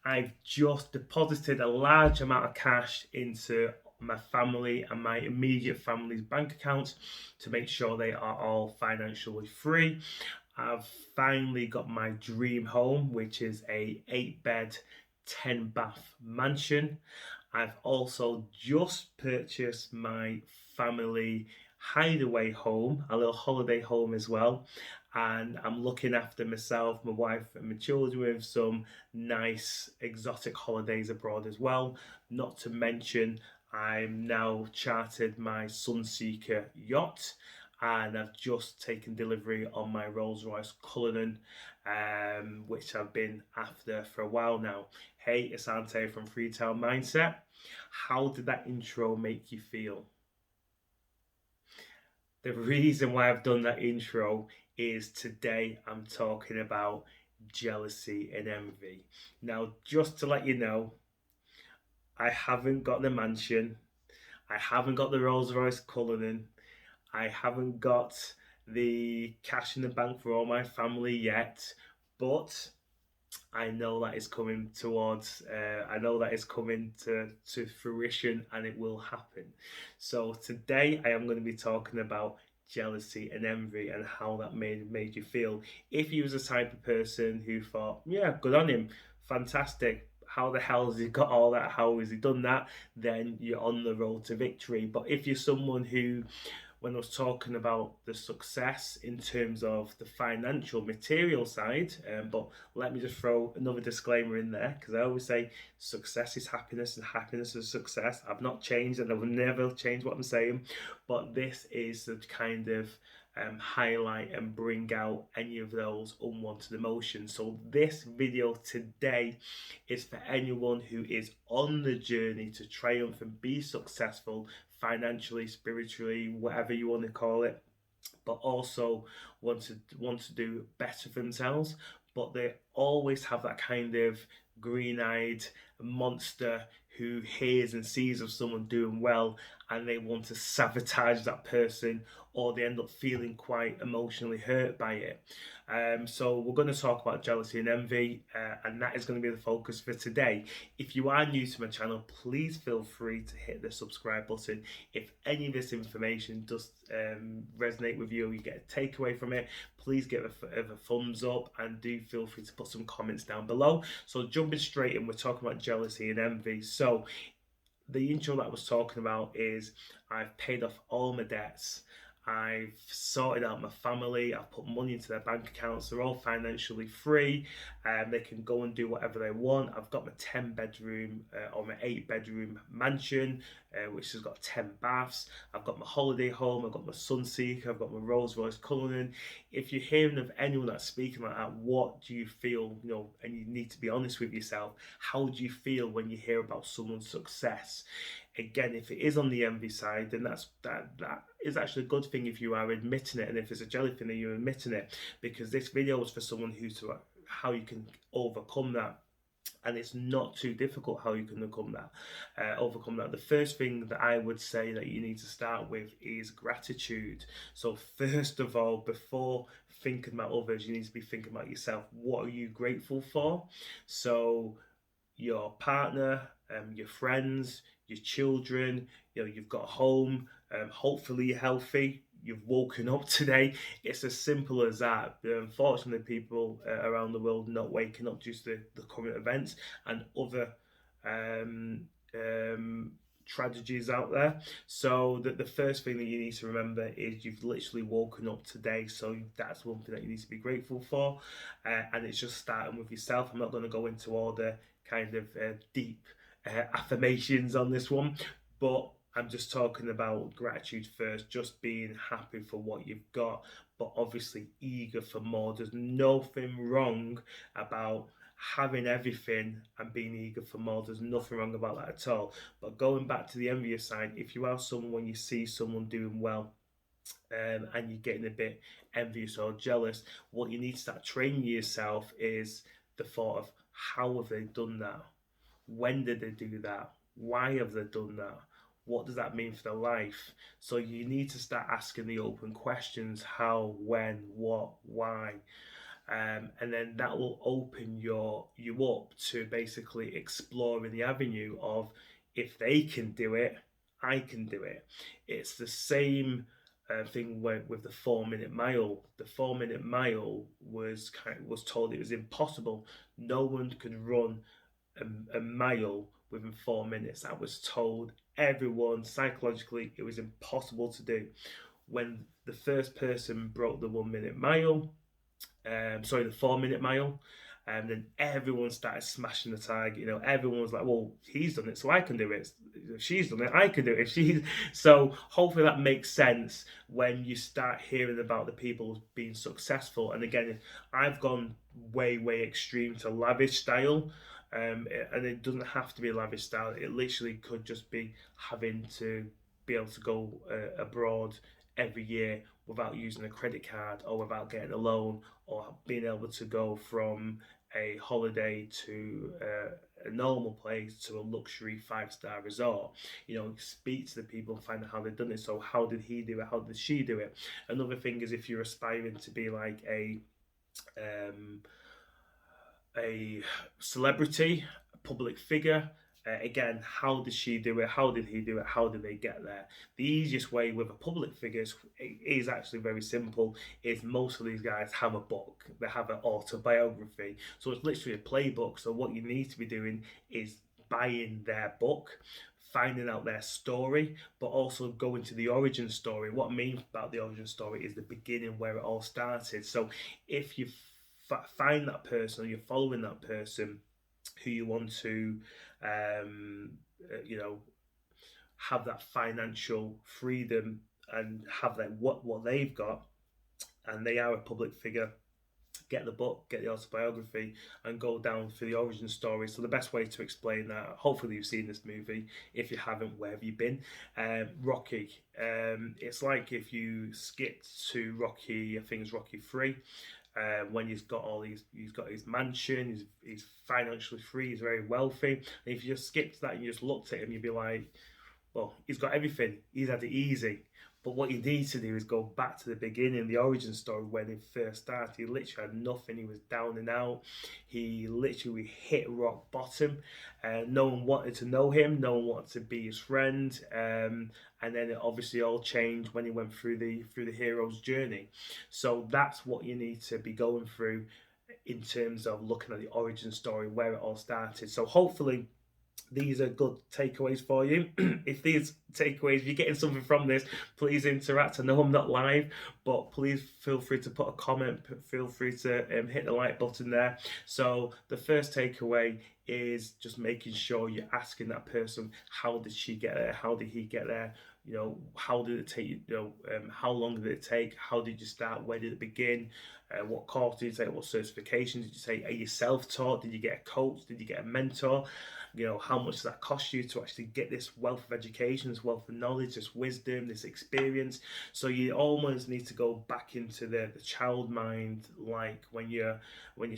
I've just deposited a large amount of cash into my family and my immediate family's bank accounts to make sure they are all financially free. I've finally got my dream home, which is a 8 bed, 10 bath mansion. I've also just purchased my family hideaway home, a little holiday home as well. And I'm looking after myself, my wife, and my children with some nice exotic holidays abroad as well. Not to mention, I'm now chartered my Sunseeker yacht, and I've just taken delivery on my Rolls Royce Cullinan, which I've been after for a while now. Hey, it's Ante from Freetown Mindset. How did that intro make you feel? The reason why I've done that intro is today I'm talking about jealousy and envy. Now, just to let you know, I haven't got the mansion, I haven't got the Rolls Royce Cullinan, I haven't got the cash in the bank for all my family yet, but I know that is coming towards. I know that is coming to fruition, and it will happen. So today I am going to be talking about jealousy and envy and how that made you feel. If you was a type of person who thought, yeah, good on him, fantastic. How the hell has he got all that? How has he done that? Then you're on the road to victory. But if you're someone who when I was talking about the success in terms of the financial material side. But let me just throw another disclaimer in there because I always say success is happiness and happiness is success. I've not changed and I will never change what I'm saying, but this is the kind of highlight and bring out any of those unwanted emotions. So this video today is for anyone who is on the journey to triumph and be successful financially, spiritually, whatever you want to call it, but also want to do better for themselves. But they always have that kind of green-eyed monster who hears and sees of someone doing well and they want to sabotage that person, or they end up feeling quite emotionally hurt by it. So we're going to talk about jealousy and envy, and that is going to be the focus for today. If you are new to my channel, please feel free to hit the subscribe button. If any of this information does resonate with you, or you get a takeaway from it, please give a thumbs up and do feel free to put some comments down below. So jumping straight in, we're talking about jealousy and envy. So the intro that I was talking about is I've paid off all my debts. I've sorted out my family. I've put money into their bank accounts. They're all financially free, and they can go and do whatever they want. I've got my 10 bedroom or my 8 bedroom mansion, which has got 10 baths. I've got my holiday home. I've got my Sunseeker. I've got my Rolls Royce Cullinan. If you're hearing of anyone that's speaking like that, what do you feel? And you need to be honest with yourself. How do you feel when you hear about someone's success? Again, if it is on the envy side, then that is actually a good thing if you are admitting it, and if it's a jelly thing, then you're admitting it, because this video is for someone who's how you can overcome that. And it's not too difficult how you can overcome that. The first thing that I would say that you need to start with is gratitude. So first of all, before thinking about others, you need to be thinking about yourself. What are you grateful for? So your partner, your friends, your children, you've got a home, hopefully you're healthy, you've woken up today. It's as simple as that. Unfortunately, people around the world not waking up due to the current events and other um, um, tragedies out there. So the first thing that you need to remember is you've literally woken up today. So that's one thing that you need to be grateful for. And it's just starting with yourself. I'm not going to go into all the kind of deep affirmations on this one, but I'm just talking about gratitude first, just being happy for what you've got, but obviously eager for more. There's nothing wrong about having everything and being eager for more. There's nothing wrong about that at all. But going back to the envious side, if you are someone, when you see someone doing well, and you're getting a bit envious or jealous, what you need to start training yourself is the thought of how have they done that? When did they do that? Why have they done that? What does that mean for their life? So you need to start asking the open questions: how, when, what, why. and then that will open you up to basically exploring the avenue of, if they can do it, I can do it. It's the same thing with the 4 minute mile. The 4 minute mile was told it was impossible. No one could run a mile within 4 minutes. I was told, everyone psychologically, it was impossible to do. When the first person broke the 1 minute mile, sorry, the 4 minute mile. And then everyone started smashing the tag. Everyone was like, "Well, he's done it, so I can do it. If she's done it, I can do it." If she's so, hopefully that makes sense when you start hearing about the people being successful. And again, I've gone way, way extreme to lavish style, and it doesn't have to be lavish style. It literally could just be having to be able to go abroad every year without using a credit card, or without getting a loan, or being able to go from a holiday to a normal place to a luxury 5-star resort. Speak to the people and find out how they've done it. So how did he do it? How did she do it? Another thing is, if you're aspiring to be like um, a celebrity, a public figure. Again, how did she do it? How did he do it? How did they get there? The easiest way with a public figure is actually very simple. Is most of these guys have a book. They have an autobiography. So it's literally a playbook. So what you need to be doing is buying their book, finding out their story, but also going to the origin story. What I mean about the origin story is the beginning, where it all started. So if you find that person, or you're following that person who you want to, um, you know, have that financial freedom, and have that what they've got, and they are a public figure, get the book, get the autobiography, and go down for the origin story. So the best way to explain that, hopefully you've seen this movie. If you haven't, where have you been? Rocky. It's like if you skipped to Rocky, I think it's Rocky 3. When he's got his mansion, he's financially free, he's very wealthy. And if you just skipped that and you just looked at him, you'd be like, well, he's got everything. He's had it easy. But what you need to do is go back to the beginning, the origin story, when he first started. He literally had nothing. He was down and out. He literally hit rock bottom. No one wanted to know him. No one wanted to be his friend. And then it obviously all changed when he went through the hero's journey. So that's what you need to be going through in terms of looking at the origin story, where it all started. So hopefully these are good takeaways for you. If these takeaways, if you're getting something from this, please interact. I know I'm not live, but please feel free to put a comment. Feel free to hit the like button there. So the first takeaway is just making sure you're asking that person, how did she get there? How did he get there? How did it take you? How long did it take? How did you start? Where did it begin? What course did you take? What certification did you take? Are you self-taught? Did you get a coach? Did you get a mentor? How much does that cost you to actually get this wealth of education, this wealth of knowledge, this wisdom, this experience? So you almost need to go back into the child mind, like when your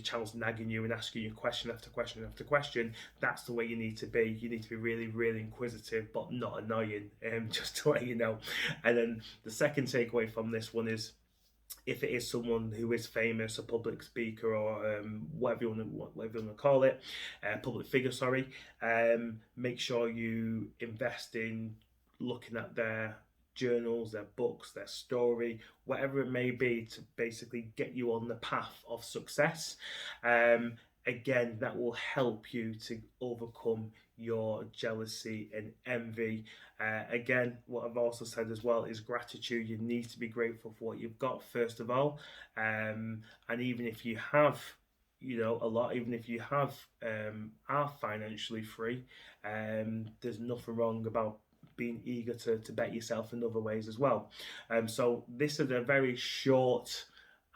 child's nagging you and asking you question after question after question. That's the way you need to be. You need to be really, really inquisitive, but not annoying, just to let you know. And then the second takeaway from this one is, if it is someone who is famous, a public speaker, or whatever you want to call it, public figure, sorry, make sure you invest in looking at their journals, their books, their story, whatever it may be, to basically get you on the path of success. Again, that will help you to overcome your jealousy and envy. Again, what I've also said as well is gratitude. You need to be grateful for what you've got, first of all. And even if you have, a lot, even if you have are financially free, there's nothing wrong about being eager to bet yourself in other ways as well. So this is a very short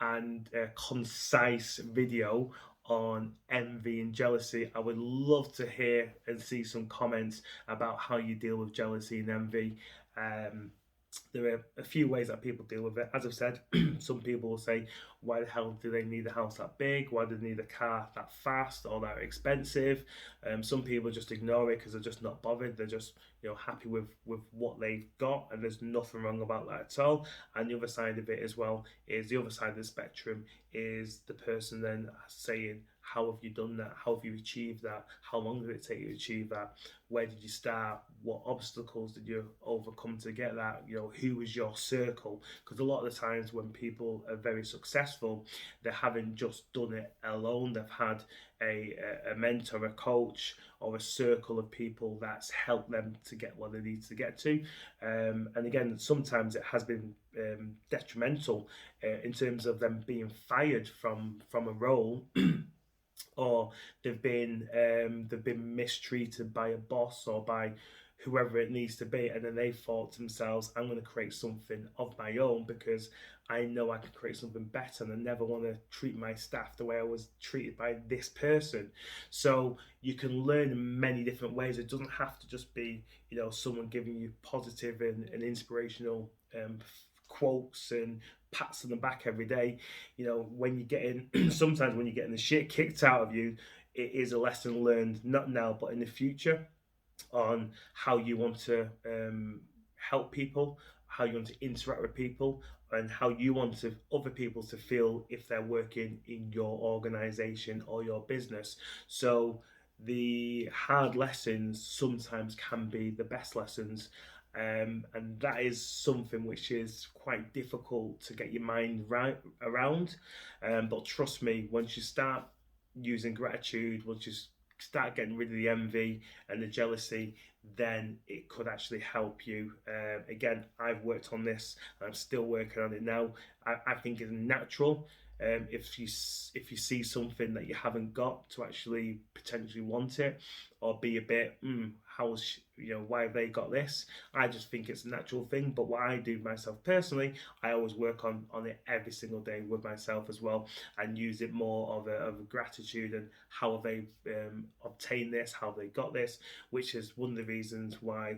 and concise video on envy and jealousy. I would love to hear and see some comments about how you deal with jealousy and envy. there are a few ways that people deal with it. As I've said, some people will say, why the hell do they need a house that big? Why do they need a car that fast or that expensive? Some people just ignore it because they're just not bothered. They're just happy with what they've got, and there's nothing wrong about that at all. And the other side of it as well is the other side of the spectrum is the person then saying, how have you done that? How have you achieved that? How long did it take you to achieve that? Where did you start? What obstacles did you overcome to get that? Who was your circle? Because a lot of the times when people are very successful, they haven't just done it alone. They've had a mentor, a coach, or a circle of people that's helped them to get what they need to get to. And again, sometimes it has been detrimental in terms of them being fired from a role or they've been mistreated by a boss or by whoever it needs to be, and then they thought to themselves, I'm going to create something of my own because I know I can create something better, and I never want to treat my staff the way I was treated by this person. So you can learn in many different ways. It doesn't have to just be someone giving you positive and inspirational quotes and pats on the back every day. When you're getting sometimes when you're getting the shit kicked out of you, it is a lesson learned, not now but in the future, on how you want to help people, how you want to interact with people, and how you want other people to feel if they're working in your organization or your business. So the hard lessons sometimes can be the best lessons. And that is something which is quite difficult to get your mind right around. But trust me, once you start using gratitude, once you start getting rid of the envy and the jealousy, then it could actually help you. Again, I've worked on this. I'm still working on it now. I think it's natural. If you see something that you haven't got, to actually potentially want it, or be a bit, how's why have they got this? I just think it's a natural thing. But what I do myself personally, I always work on it every single day with myself as well, and use it more of a gratitude and how have they obtained this, how have they got this, which is one of the reasons why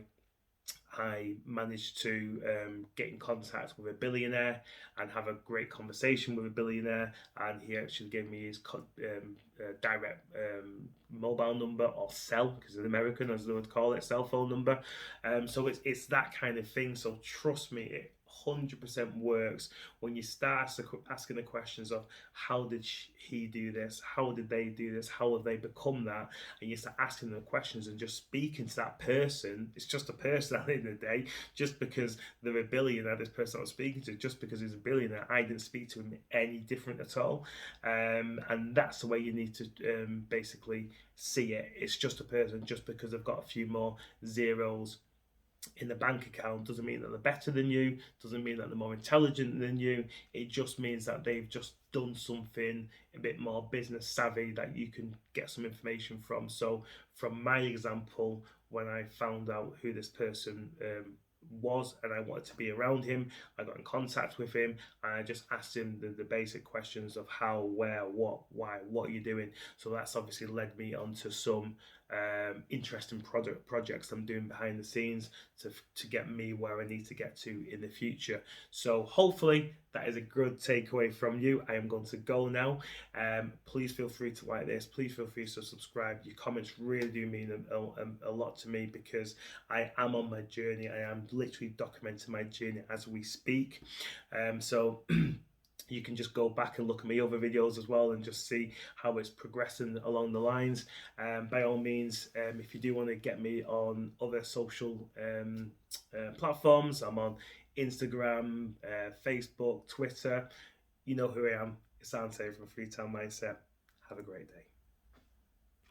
I managed to get in contact with a billionaire and have a great conversation with a billionaire, and he actually gave me his direct mobile number, or cell, because in American, as they would call it, cell phone number. So it's that kind of thing. So trust me, it 100% works when you start asking the questions of how did he do this, how did they do this, how have they become that, and you start asking them questions and just speaking to that person. It's just a person at the end of the day. Just because they're a billionaire, this person I'm speaking to, just because he's a billionaire, I didn't speak to him any different at all. And that's the way you need to basically see it. It's just a person. Just because they've got a few more zeros in the bank account doesn't mean that they're better than you, doesn't mean that they're more intelligent than you. It just means that they've just done something a bit more business savvy that you can get some information from. So from my example, when I found out who this person was and I wanted to be around him, I got in contact with him and I just asked him the basic questions of how, where, what, why, what are you doing. So that's obviously led me onto some interesting projects I'm doing behind the scenes to get me where I need to get to in the future. So hopefully that is a good takeaway from you. I am going to go now. Please feel free to like this. Please feel free to subscribe. Your comments really do mean a lot to me, because I am on my journey. I am literally documenting my journey as we speak. So you can just go back and look at my other videos as well and just see how it's progressing along the lines. By all means, if you do want to get me on other social platforms, I'm on Instagram, Facebook, Twitter. You know who I am. It's Ante from Freetown Mindset. Have a great day.